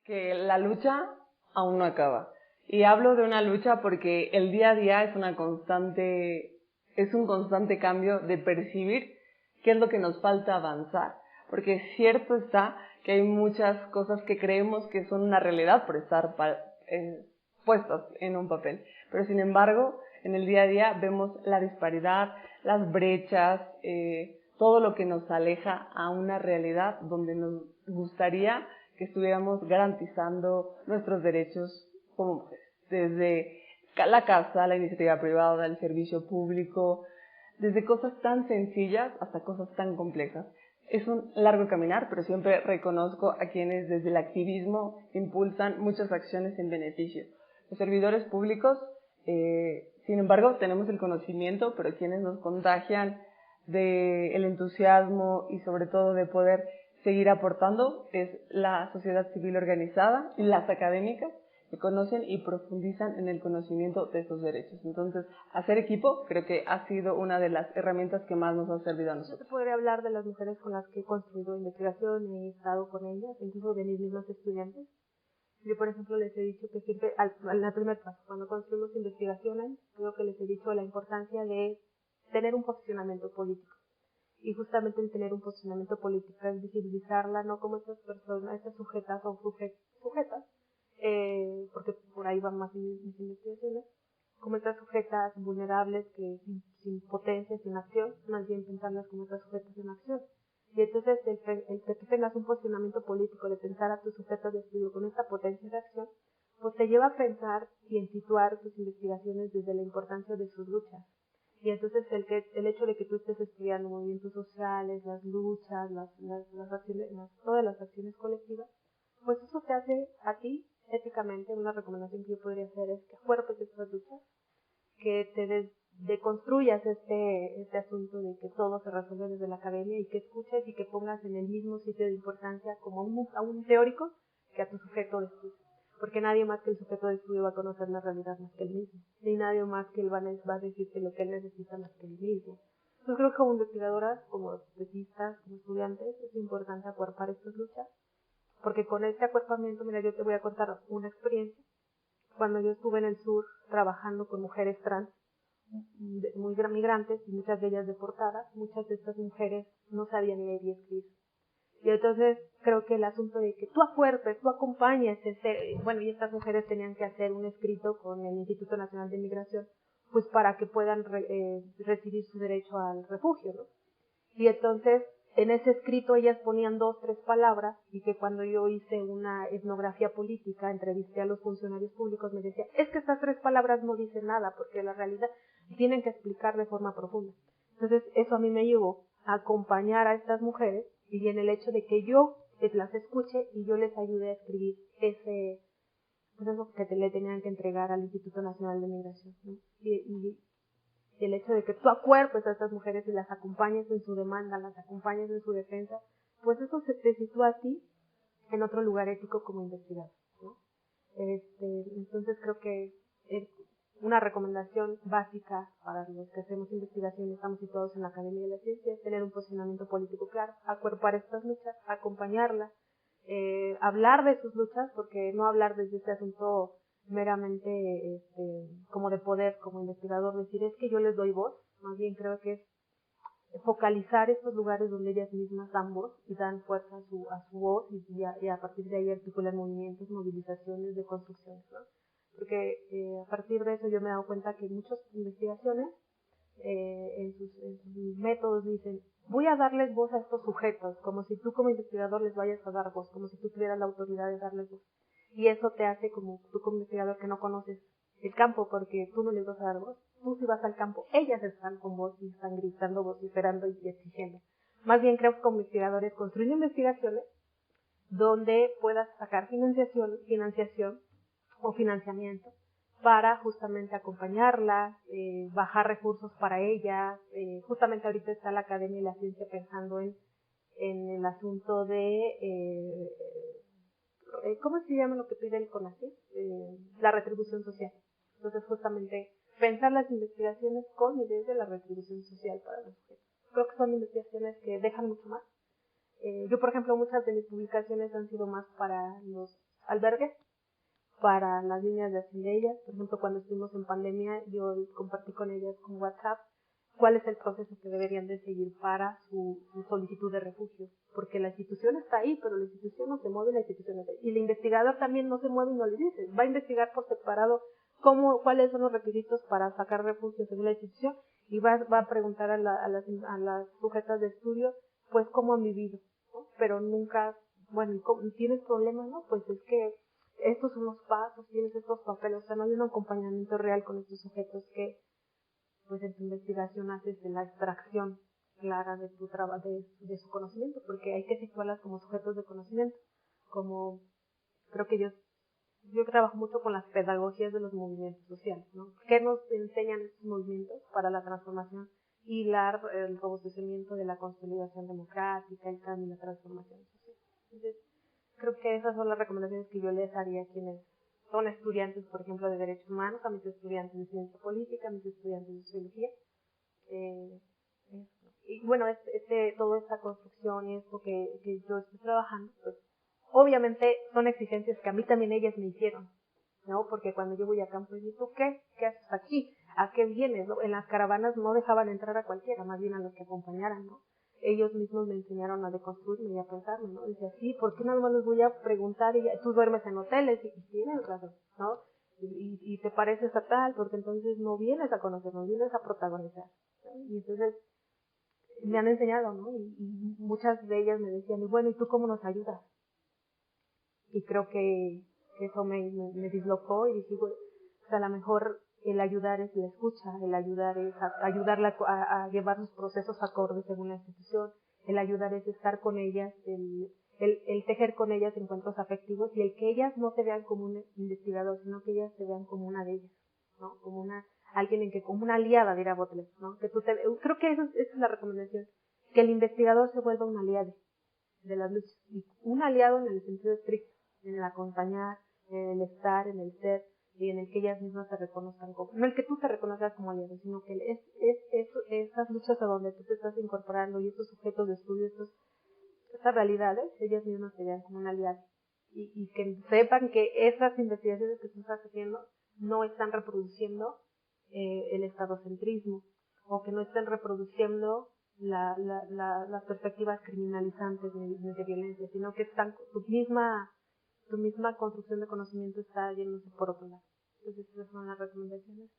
que la lucha aún no acaba. Y hablo de una lucha porque el día a día es un constante cambio de percibir qué es lo que nos falta avanzar. Porque cierto está que hay muchas cosas que creemos que son una realidad por estar puestas en un papel. Pero sin embargo, en el día a día vemos la disparidad, las brechas, todo lo que nos aleja a una realidad donde nos gustaría que estuviéramos garantizando nuestros derechos como mujeres. Desde la casa, la iniciativa privada, el servicio público, desde cosas tan sencillas hasta cosas tan complejas. Es un largo caminar, pero siempre reconozco a quienes desde el activismo impulsan muchas acciones en beneficio. Los servidores públicos, sin embargo, tenemos el conocimiento, pero quienes nos contagian del entusiasmo y sobre todo de poder seguir aportando es la sociedad civil organizada y las académicas que conocen y profundizan en el conocimiento de estos derechos. Entonces, hacer equipo creo que ha sido una de las herramientas que más nos ha servido a nosotros. Yo te podría hablar de las mujeres con las que he construido investigación y he estado con ellas, incluso de mis mismos estudiantes. Yo, por ejemplo, les he dicho que siempre, en la primera fase, cuando construimos investigaciones, creo que les he dicho la importancia de tener un posicionamiento político. Y justamente el tener un posicionamiento político es visibilizarla, no como estas personas, estas sujetas o sujetas, porque por ahí van más mis investigaciones, como estas sujetas vulnerables que sin potencia, sin acción, más bien pensarlas como estas sujetas en acción. Y entonces el que tú tengas un posicionamiento político de pensar a tus sujetos de estudio con esta potencia de acción, pues te lleva a pensar y en situar tus investigaciones desde la importancia de sus luchas. Y entonces el hecho de que tú estés estudiando movimientos sociales, las luchas, las acciones, todas las acciones colectivas, pues eso te hace a ti, éticamente, una recomendación que yo podría hacer es que acuerpes estas luchas, que te deconstruyas este asunto de que todo se resuelve desde la academia y que escuches y que pongas en el mismo sitio de importancia como a un teórico que a tu sujeto de estudio. Porque nadie más que el sujeto de estudio va a conocer la realidad más que él mismo. Ni nadie más que él va a decirte lo que él necesita más que él mismo. Yo creo que como investigadoras, como tesistas, como estudiantes, es importante acuerpar estas luchas. Porque con este acuerpamiento, mira, yo te voy a contar una experiencia. Cuando yo estuve en el sur trabajando con mujeres trans, muy migrantes y muchas de ellas deportadas, muchas de estas mujeres no sabían leer y escribir. Y entonces creo que el asunto de que tú acuerpes, tú acompañes, bueno, y estas mujeres tenían que hacer un escrito con el Instituto Nacional de Migración, pues para que puedan recibir su derecho al refugio, ¿no? Y entonces en ese escrito ellas ponían 2, 3 palabras, y que cuando yo hice una etnografía política, entrevisté a los funcionarios públicos, me decían, es que estas 3 palabras no dicen nada, porque la realidad tienen que explicar de forma profunda. Entonces eso a mí me llevó a acompañar a estas mujeres, y en el hecho de que yo las escuche y yo les ayude a escribir pues eso que le tenían que entregar al Instituto Nacional de Migración, ¿no? Y el hecho de que tú acuerpes a estas mujeres y las acompañes en su demanda, las acompañes en su defensa, pues eso te sitúa a ti en otro lugar ético como investigador, ¿no? Entonces creo que una recomendación básica para los que hacemos investigación, estamos situados en la Academia de la Ciencia, es tener un posicionamiento político claro, acuerpar estas luchas, acompañarlas, hablar de sus luchas, porque no hablar desde este asunto meramente como de poder, como investigador, decir es que yo les doy voz, más bien creo que es focalizar estos lugares donde ellas mismas dan voz y dan fuerza a su voz y a partir de ahí articulan movimientos, movilizaciones de construcciones, ¿no? Porque a partir de eso yo me he dado cuenta que muchas investigaciones en sus métodos dicen, voy a darles voz a estos sujetos, como si tú como investigador les vayas a dar voz, como si tú tuvieras la autoridad de darles voz. Y eso te hace como tú como investigador que no conoces el campo, porque tú no les vas a dar voz. Tú si vas al campo, ellas están con voz y están gritando, vociferando y exigiendo. Más bien creo que como investigadores construir investigaciones donde puedas sacar financiación o financiamiento para justamente acompañarlas, bajar recursos para ellas. Justamente ahorita está la Academia de la Ciencia pensando en el asunto de ¿cómo se llama lo que pide el CONACYT? La retribución social. Entonces, justamente, pensar las investigaciones con y desde la retribución social para los sujetos. Creo que son investigaciones que dejan mucho más. Yo, por ejemplo, muchas de mis publicaciones han sido más para los albergues para las líneas de acción de ellas. Por ejemplo, cuando estuvimos en pandemia, yo compartí con ellas con WhatsApp cuál es el proceso que deberían de seguir para su solicitud de refugio, porque la institución está ahí, pero la institución no se mueve, la institución está ahí. Y el investigador también no se mueve y no le dice, va a investigar por separado cuáles son los requisitos para sacar refugio según la institución, y va a preguntar a las sujetas de estudio, pues cómo han vivido, ¿no? Pero nunca, bueno, ¿tienes problemas? No, pues es que estos son los pasos, tienes estos papeles, o sea, no hay un acompañamiento real con estos sujetos que, pues en tu investigación haces de la extracción clara de tu trabajo, de su conocimiento, porque hay que situarlas como sujetos de conocimiento, como creo que yo trabajo mucho con las pedagogías de los movimientos sociales, ¿no? ¿Qué nos enseñan estos movimientos para la transformación y el robustecimiento de la consolidación democrática, el cambio y la transformación social? Entonces, creo que esas son las recomendaciones que yo les haría a quienes son estudiantes, por ejemplo, de Derechos Humanos, a mis estudiantes de Ciencia Política, a mis estudiantes de Sociología. Y bueno, toda esta construcción y esto que yo estoy trabajando, pues obviamente son exigencias que a mí también ellas me hicieron, ¿no? Porque cuando yo voy a campo y digo, ¿tú qué? ¿Qué haces aquí? ¿A qué vienes? ¿No? En las caravanas no dejaban entrar a cualquiera, más bien a los que acompañaran, ¿no? Ellos mismos me enseñaron a deconstruirme y a pensarme, ¿no? Dice, sí, ¿por qué nada más les voy a preguntar? Y tú duermes en hoteles y tienes razón, ¿no? Y te pareces a tal, porque entonces no vienes a conocernos, vienes a protagonizar, ¿no? Y entonces me han enseñado, ¿no? Y muchas de ellas me decían, y bueno, ¿y tú cómo nos ayudas? Y creo que eso me dislocó y dije, bueno, pues a lo mejor el ayudar es la escucha, el ayudar es ayudarla a llevar sus procesos acordes según la institución, el ayudar es estar con ellas, el tejer con ellas encuentros afectivos y el que ellas no te vean como un investigador, sino que ellas te vean como una de ellas, ¿no? Como alguien como una aliada, dirá Butler, ¿no? Creo que esa es la recomendación, que el investigador se vuelva un aliado de las luchas, y un aliado en el sentido estricto, en el acompañar, en el estar, en el ser, y en el que ellas mismas se reconozcan como, no el que tú te reconozcas como aliado, sino que esas luchas a donde tú te estás incorporando y estos sujetos de estudio, estas realidades, ellas mismas te vean como un aliado, y que sepan que esas investigaciones que tú estás haciendo no están reproduciendo el estadocentrismo, o que no estén reproduciendo las perspectivas criminalizantes de violencia, sino que tu misma construcción de conocimiento está yéndose por otro lado. Entonces, esas son las recomendaciones.